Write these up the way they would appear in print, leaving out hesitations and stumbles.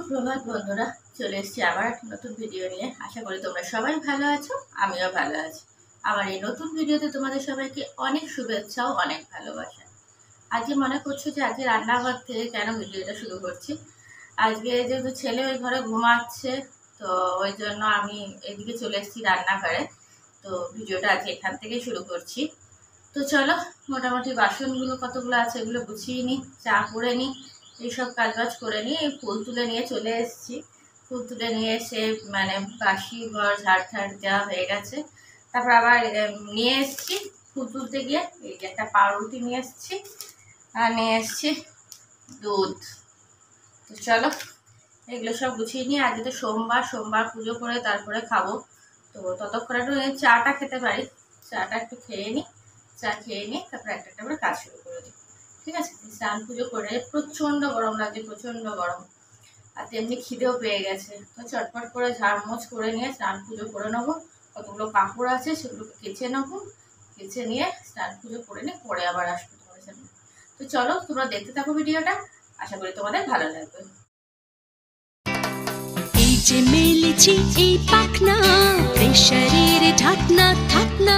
সুপ্রভাত বন্ধুরা, চলে এসেছি আবার একটা নতুন ভিডিও নিয়ে। আশা করি তোমরা সবাই ভালো আছো, আমিও ভালো আছি। আমার এই নতুন ভিডিওতে তোমাদের সবাইকে অনেক শুভেচ্ছা ও অনেক ভালোবাসা। আজকে মনে করছো যে আজকে রান্নাঘর থেকে কেন ভিডিওটা শুরু করছি। আজকে যেহেতু ছেলে ওই ঘরে ঘুমাচ্ছে, তো ওই জন্য আমি এদিকে চলে এসেছি রান্নাঘরে। তো ভিডিওটা আজকে এখান থেকেই শুরু করছি। তো চলো, মোটামুটি বাসনগুলো কতগুলো আছে এগুলো গুছিয়ে নিই, চা করে নিই, এইসব কাজবাজ করে নিই। ফুল তুলে নিয়ে চলে এসেছি। ফুল তুলে নিয়ে এসে বাসি ঘর ঝাড় দেওয়া হয়ে গেছে। তারপর আবার নিয়ে এসেছি ফুল তুলতে গিয়ে এই যে একটা পাউরুটি নিয়ে এসেছি, আর নিয়ে এসেছি দুধ। তো চলো এগুলো সব গুছিয়ে নিয়ে, আজকে তো সোমবার পুজো করে তারপরে খাবো। তো ততক্ষণ একটু চাটা খেতে পারি, চাটা একটু খেয়ে নিই। চা খেয়ে নিই, তারপরে একটা করে কাজ শুরু করে দিই। ঠিক আছে, স্নান পুজো করে প্রচণ্ড গরম লাগছে, প্রচণ্ড গরম, আর তেমনি খিদেও পেয়ে গেছে। তো চটপট করে ঝাড়মোছ করে নিয়ে স্নান পুজো করে নেবো। কতগুলো কাপড় আছে সেগুলোকে কেচে নেবো, কেচে নিয়ে স্নান পুজো করে নিয়ে পরে আবার আসবো তোমাদের সামনে। তো চলো তোমরা দেখতে থাকো ভিডিওটা, আশা করি তোমাদের ভালো লাগবে। এই যে মেলেছি এই পাখনা, প্রেশারের ঢাকনা থাকনা,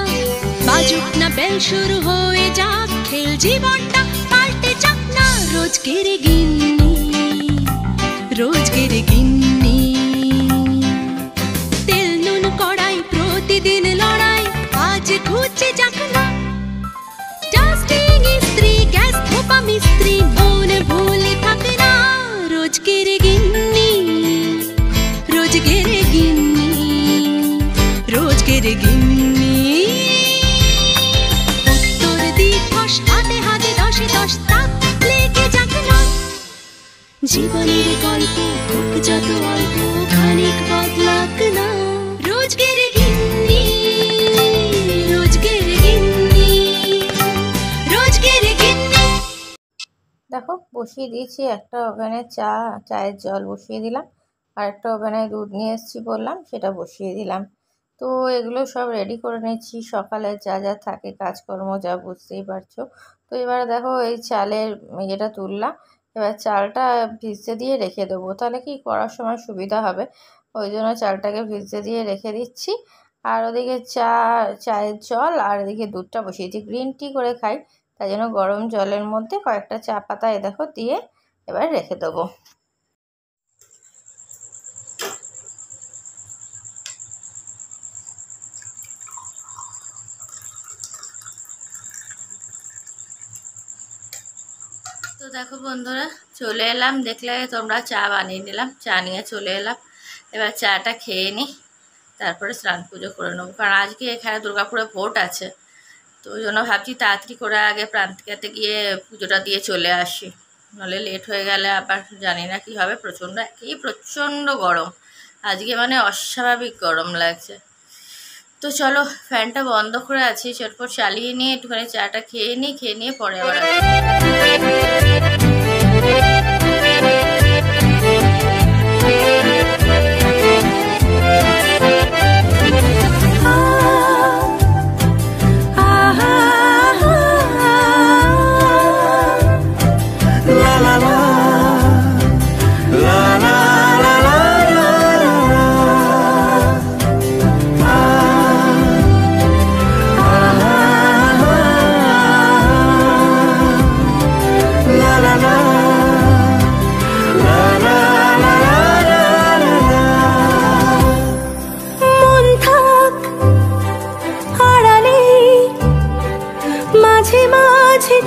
বাজুক না বেল শুরু হয়ে যাক, খেল জীবনটা পাল্টে যাক না। রোজকের গিন্নি তেল নুন কড়াই, প্রতিদিন লড়াই, আজ ঘুচে যাক না। ডাস্টিং ইস্ত্রি, গ্যাস ধোপা মিস্ত্রি, মন ভুলে থাক না। রোজকের গিন্নি, রোজকের গিন্নি। উত্তর দিবস হাতে হাতে 10 তাক লেগে যাক না। জীবনের গল্প হোক যত অল্প, খানিক বদলাক না। রোজকের গিন্নি, রোজকের গিন্নি, রোজকের গিন্নি। দেখো বসিয়ে দিয়েছি একটা ওভেনে চায়ের জল বসিয়ে দিলাম, আর একটা ওভেনে দুধ নিয়ে এসেছি বললাম, সেটা বসিয়ে দিলাম। তো এগুলো সব রেডি করে নিচ্ছি, সকালে যা যা থাকে কাজকর্ম, যা বুঝতেই পারছো। তো এবার দেখো এই চালের ইয়েটা তুললাম, এবার চালটা ভিজতে দিয়ে রেখে দেবো, তাহলে কি করার সময় সুবিধা হবে। ওই জন্য চালটাকে ভিজতে দিয়ে রেখে দিচ্ছি। আর ওদিকে চায়ের জল আর এদিকে দুধটা বসিয়েছি, গ্রিন টি করে খাই, তাই জন্য গরম জলের মধ্যে কয়েকটা চা পাতা দেখো দিয়ে এবার রেখে দেবো। তো দেখো বন্ধুরা, চলে এলাম, দেখলে তোমরা, চা বানিয়ে নিলাম, চা নিয়ে চলে এলাম। এবার চাটা খেয়ে নিই, তারপরে স্নান পুজো করে নেবো, কারণ আজকে এখানে দুর্গাপুরে ভোট আছে। তো ওই জন্য ভাবছি তাড়াতাড়ি করে আগে প্রান্তিকাতে গিয়ে পুজোটা দিয়ে চলে আসি, নাহলে লেট হয়ে গেলে আবার জানি না কি হবে। প্রচণ্ড গরম আজকে, অস্বাভাবিক গরম লাগছে। তো চলো, ফ্যানটা বন্ধ করে আছি, চটপট চালিয়ে নিয়ে একটুখানি চাটা খেয়ে নিয়ে পরে আবার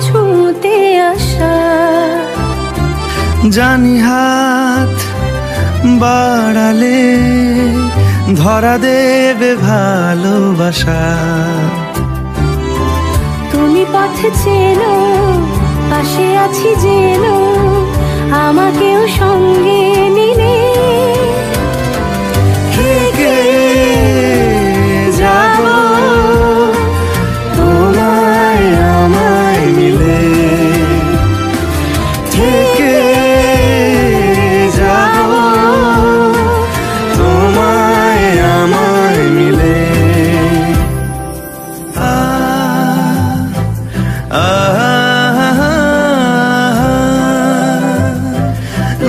ছুঁতে আসা। জানি হাত বাড়ালে ধরা দেবে ভালোবাসা। তুমি পথে চেনো, পাশে আছি জেনো, আমাকেও সঙ্গে নিলে থেকে যাব তোমায় আমায় মিলে, থেকে যাব তোমায় আমায় মিলে।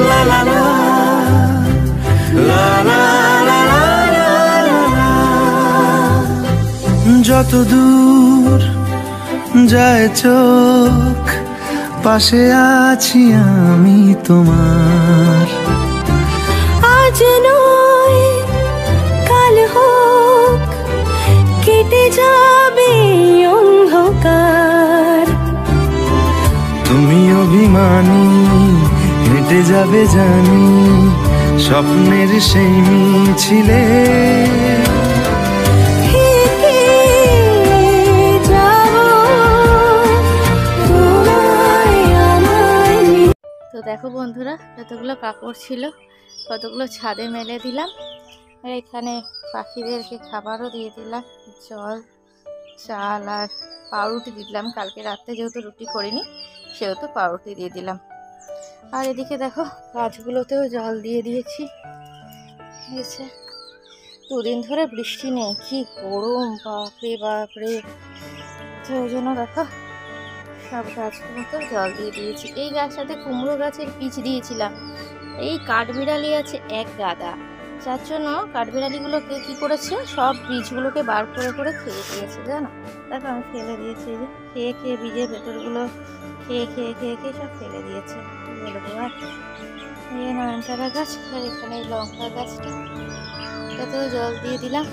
la la la দূর যায় চোখ, পাশে আছি আমি তোমার। আজ নয় কাল হোক, কেটে যাবে অন্ধকার। তুমি অভিমানী, হেঁটে যাবে জানি স্বপ্নের সেই মিছিলে। তো দেখো বন্ধুরা, যতগুলো কাপড় ছিল কতগুলো ছাদে মেলে দিলাম, আর এখানে পাখিদেরকে খাবারও দিয়ে দিলাম, জল, চাল আর পাউরুটি দিয়ে দিলাম। কালকে রাত্রে যেহেতু রুটি করিনি সেহেতু পাউরুটি দিয়ে দিলাম। আর এদিকে দেখো গাছগুলোতেও জল দিয়ে দিয়েছি। হয়েছে, দুদিন ধরে বৃষ্টি নেই, কি গরম, বাপরে বাপরে। তো ওই জন্য দেখো সব গাছগুলোতেও জল দিয়ে দিয়েছি। এই গাছটাতে কুমড়ো গাছের বীজ দিয়েছিলাম, এই কাঠবিড়ালি আছে এক গাদা, যার জন্য কাঠবিড়ালিগুলোকে কী করেছে, সব বীজগুলোকে বার করে করে খেয়ে দিয়েছে জানো। দেখো আমি ফেলে দিয়েছি, এই যে খেয়ে খেয়ে বীজের ভেতরগুলো খেয়ে খেয়ে খেয়ে খেয়ে সব ফেলে দিয়েছে। বলবো আর এই নয়নতারা গাছ, আর এখানে এই লঙ্কা গাছটা, এটাতেও জল দিয়ে দিলাম।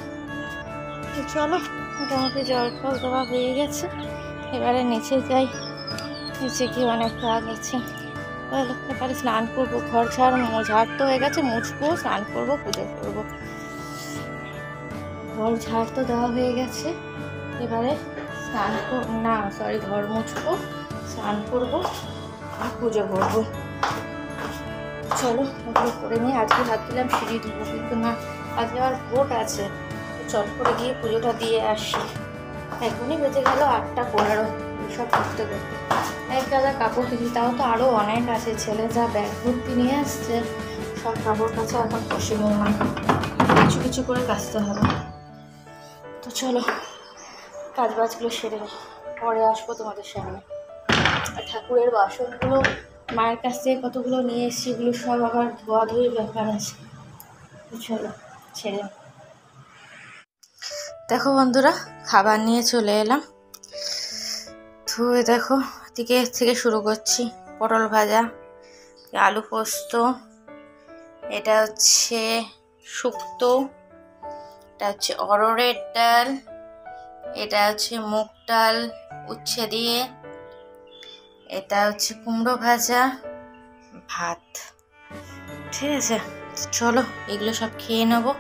তো চলো, মোটামুটি জল ফল দেওয়া হয়ে গেছে, এবারে নিচে যাই। নিচে গিয়ে অনেক কাজ আছে। এবারে স্নান করবো, ঘর ঝাড় তো হয়ে গেছে, মুছবো, স্নান করবো, পুজো করবো। ঘর ঝাড় তো দেওয়া হয়ে গেছে, এবারে ঘর মুছবো, স্নান করবো আর পুজো করবো। চলো ওগুলো করে নিয়ে আজকে ভাবছিলাম সিঁড়ি ধুবো, কিন্তু না, আজকে আমার ভোট আছে, চট করে গিয়ে পুজোটা দিয়ে আসি। এখনই বেঁচে গেল 8:15, এইসব করতে করতে। এক গাদা কাপড় কিনি, তাও তো আরও অনেক আছে। ছেলে যা ব্যাগ ভর্তি নিয়ে আসছে, সব কাপড় কাচা এখন পসিবল নয়, কিছু কিছু করে কাচতে হবে। তো চলো কাজ বাজগুলো সেরে নিই, পরে আসবো তোমাদের সামনে। আর ঠাকুরের বাসনগুলো মায়ের কাছ থেকে কতগুলো নিয়ে এসেছি, এগুলো সব আবার ধোয়াধুয়ির ব্যাপার আছে। তো চলো ছেড়ে নিই। দেখো বন্ধুরা, খাবার নিয়ে চলে এলাম। ধুয়ে দেখো দিকে থেকে শুরু করছি। পটল ভাজা, আলু পোস্ত, এটা হচ্ছে শুক্তো, এটা হচ্ছে অরহরের ডাল, এটা হচ্ছে মুগ ডাল উচ্ছে দিয়ে, এটা হচ্ছে কুমড়ো ভাজা, ভাত। ঠিক আছে, চলো এগুলো সব খেয়ে নেবো।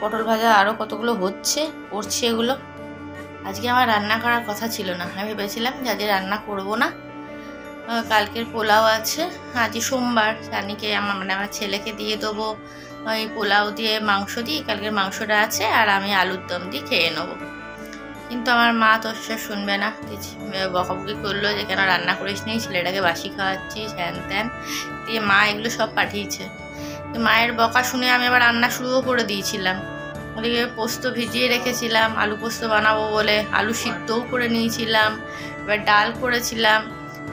পটল ভাজা আরও কতগুলো করছি এগুলো। আজকে আমার রান্না করার কথা ছিল না, আমি ভেবেছিলাম যে আজকে রান্না করবো না, কালকের পোলাও আছে, আজকে সোমবার, জানিকে আমার ছেলেকে দিয়ে দেবো ওই পোলাও দিয়ে মাংস দিয়ে, কালকের মাংসটা আছে, আর আমি আলুর দম দিয়ে খেয়ে নেবো। কিন্তু আমার মা তো সে শুনবে না, বকাবকি করলো যে কেন রান্না করিস নি, ছেলেটাকে বাসি খাওয়াচ্ছিস, হ্যান ত্যান দিয়ে মা এগুলো সব পাঠিয়েছে। মায়ের বকা শুনে আমি আবার রান্না শুরুও করে দিয়েছিলাম। ওদিকে পোস্ত ভিজিয়ে রেখেছিলাম, আলু পোস্ত বানাবো বলে, আলু সিদ্ধও করে নিয়েছিলাম, এবার ডাল করেছিলাম,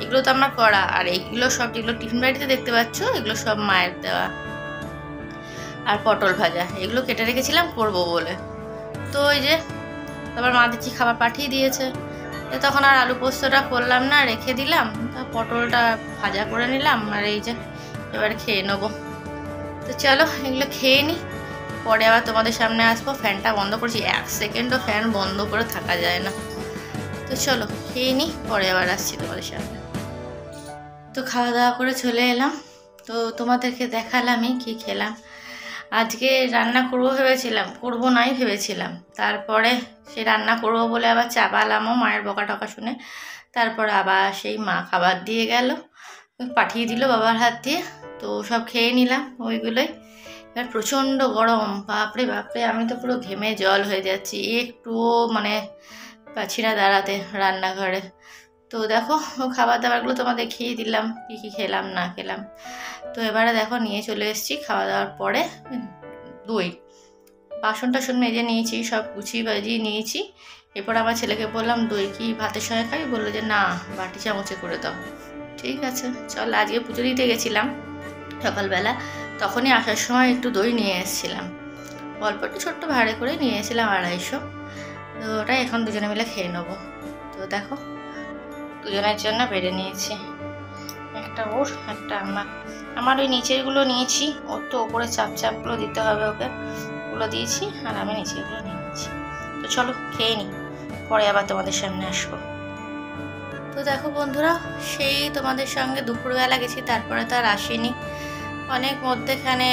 এগুলো তো আমার করা। আর এইগুলো সব যেগুলো টিফিন বাড়িতে দেখতে পাচ্ছ, এগুলো সব মায়ের দেওয়া। আর পটল ভাজা এগুলো কেটে রেখেছিলাম করবো বলে। তো ওই যে তারপর মা দেখছি খাবার পাঠিয়ে দিয়েছে, তখন আর আলু পোস্তটা করলাম না, রেখে দিলাম। পটলটা ভাজা করে নিলাম, আর এই যে এবার খেয়ে নেবো। তো চলো এগুলো খেয়ে নিই, পরে আবার তোমাদের সামনে আসবো। ফ্যানটা বন্ধ করেছি, 1 সেকেন্ডও ফ্যান বন্ধ করে থাকা যায় না। তো চলো খেয়ে নিই, পরে আবার আসছি তোমাদের সামনে। তো খাওয়া দাওয়া করে চলে এলাম, তো তোমাদেরকে দেখালামই কি খেলাম। আজকে রান্না করবো ভেবেছিলাম, করবো নাই ভেবেছিলাম, তারপরে সে রান্না করবো বলে আবার চাপালামও মায়ের বকা টকা শুনে। তারপরে আবার সেই মা খাবার দিয়ে গেল, পাঠিয়ে দিল বাবার হাত দিয়ে। তো সব খেয়ে নিলাম ওইগুলোই। এবার প্রচণ্ড গরম, বাপরে বাপরে, আমি তো পুরো ঘেমে জল হয়ে যাচ্ছি, একটুও মানে পাচ্ছি না দাঁড়াতে রান্নাঘরে। তো দেখো খাবার দাবারগুলো তোমাদের দেখিয়ে দিলাম, কী কী খেলাম না খেলাম। তো এবারে দেখো নিয়ে চলে এসেছি খাওয়া দাওয়ার পরে দই, বাসন টাসন মেজে নিয়েছি, সব গুছিয়ে বাজিয়ে নিয়েছি। এরপর আমার ছেলেকে বললাম দই কি ভাতের সঙ্গে খাই, বললো যে না বাটি চামচে করে দাও। ঠিক আছে চল, আজকে পুজো দিতে গেছিলাম সকালবেলা, তখনই আসার সময় একটু দই নিয়ে এসেছিলাম, অল্প একটু ছোট্ট ভাড়ে করে নিয়ে এসেছিলাম 250। তো ওটাই এখন দুজনে মিলে খেয়ে নেবো। তো দেখো দুজনের জন্য বেড়ে নিয়েছি, একটা ওর একটা আমার ওই নিচেরগুলো নিয়েছি, ওর তো ওপরে চাপগুলো দিতে হবে, ওকে ওগুলো দিয়েছি আর আমি নিচেরগুলো নিয়ে নিয়েছি। তো চলো খেয়ে নিই, পরে আবার তোমাদের সামনে আসবো। তো দেখো বন্ধুরা, সেই তোমাদের সঙ্গে দুপুরবেলা গেছি, তারপরে তো আর আসিনি অনেক মধ্যেখানে,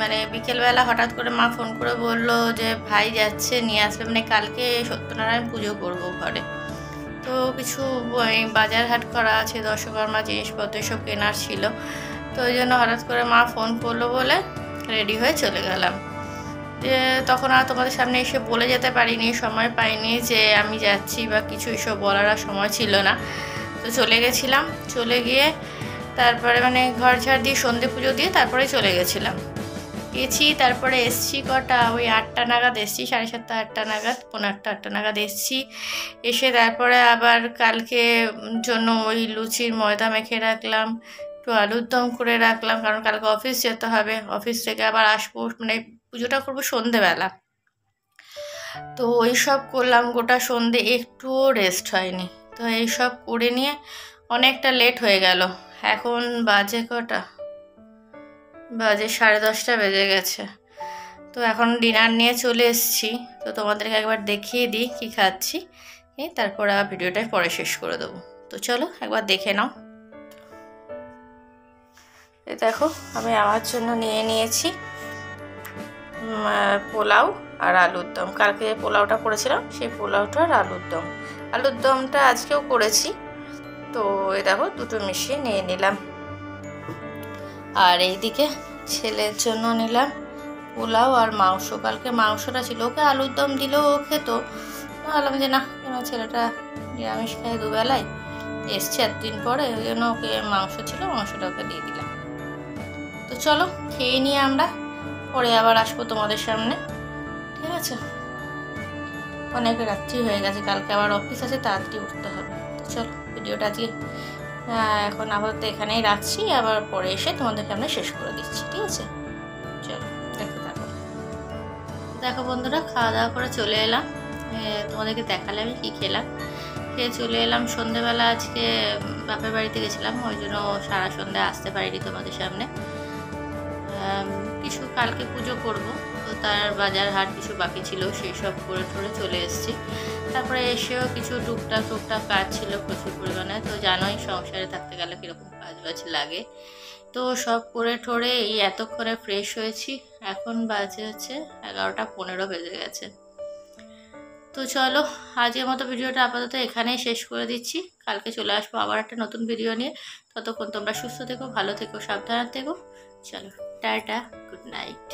মানে বিকেলবেলা হঠাৎ করে মা ফোন করে বললো যে ভাই যাচ্ছে নিয়ে আসবে, মানে কালকে সত্যনারায়ণ পুজো করবো ঘরে, তো কিছু বাজার হাট করা আছে, দশকর্মা জিনিসপত্র সব কেনার ছিল, তো ওই জন্য হঠাৎ করে মা ফোন করলো বলে রেডি হয়ে চলে গেলাম। যে তখন আর তোমাদের সামনে এসে বলে যেতে পারিনি, সময় পাইনি যে আমি যাচ্ছি বা কিছু এসব বলার আর সময় ছিল না। তো চলে গেছিলাম, চলে গিয়ে তারপরে মানে ঘর ঝাড় দিয়ে সন্ধে পুজো দিয়ে তারপরে চলে গেছিলাম, গেছি তারপরে এসছি কটা ওই 8টা নাগাদ এসছি, 7:30 8টা নাগাদ, 7:45 8টা নাগাদ এসছি। এসে তারপরে আবার কালকে জন্য ওই লুচির ময়দা মেখে রাখলাম, একটু আলুর দম করে রাখলাম, কারণ কালকে অফিস যেতে হবে, অফিস থেকে আবার আসবো, মানে পুজোটা করবো সন্ধেবেলা। তো ওই সব করলাম গোটা সন্ধে, একটুও রেস্ট হয়নি। তো এইসব করে নিয়ে অনেকটা লেট হয়ে গেল, এখন বাজে কটা, বাজে 10:30 বেজে গেছে। তো এখন ডিনার নিয়ে চলে এসেছি, তো তোমাদেরকে একবার দেখিয়ে দিই কী খাচ্ছি, তারপর আবার ভিডিওটা পরে শেষ করে দেবো। তো চলো একবার দেখে নাও। এই দেখো আমি আমার জন্য নিয়ে নিয়েছি পোলাও আর আলুর দম, কালকে যে পোলাওটা করেছিলাম সেই পোলাওটা আর আলুর দম, আলুর দমটা আজকেও করেছি। তো এই দেখো দুটো মিশিয়ে নিয়ে নিলাম। আর এইদিকে ছেলের জন্য নিলাম পোলাও আর মাংস, কালকে মাংসটা ছিল, ওকে আলুর দম দিলেও ও খেত, ভাবলাম যে না ছেলেটা নিরামিষ খায় দুবেলায়, এসছে এতদিন পরে, ওই জন্য ওকে মাংস ছিল, মাংসটা ওকে দিয়ে দিলাম। তো চলো খেয়ে নিয়ে আমরা পরে আবার আসবো তোমাদের সামনে, ঠিক আছে? অনেক রাত্রি হয়ে গেছে, কালকে আবার অফিস আছে, তাড়াতাড়ি উঠতে হবে। তো চলো ভিডিওটা আজকে এখন আপাতত এখানেই রাখছি, আবার পরে এসে তোমাদের সামনে শেষ করে দিচ্ছি, ঠিক আছে? চলো দেখতে থাকো। দেখো বন্ধুরা, খাওয়া দাওয়া করে চলে এলাম, তোমাদেরকে দেখালে আমি কী খেলাম। খেয়ে চলে এলাম সন্ধ্যেবেলা, আজকে বাপের বাড়িতে গেছিলাম, ওই জন্য সারা সন্ধ্যে আসতে পারিনি তোমাদের সামনে। কিছু কালকে পুজো করব, তো তার বাজার হাট কিছু বাকি ছিল, সেই সব করে ঠরে চলে এসেছি। তারপরে এসেও কিছু টুকটাক কাজ ছিল প্রচুর পরিমাণে, তো জানোই সংসারে থাকতে গেলে কীরকম কাজ লাগে। তো সব করে ঠরে এই এতক্ষণে ফ্রেশ হয়েছি, এখন বাজে হচ্ছে 11:15 বেজে গেছে। তো চলো আজকের মতো ভিডিওটা আপাতত এখানেই শেষ করে দিচ্ছি, কালকে চলে আসবো আবার একটা নতুন ভিডিও নিয়ে। ততক্ষণ তোমরা সুস্থ থেকো, ভালো থেকো, সাবধানে থেকো। চলো টাটা, গুড নাইট।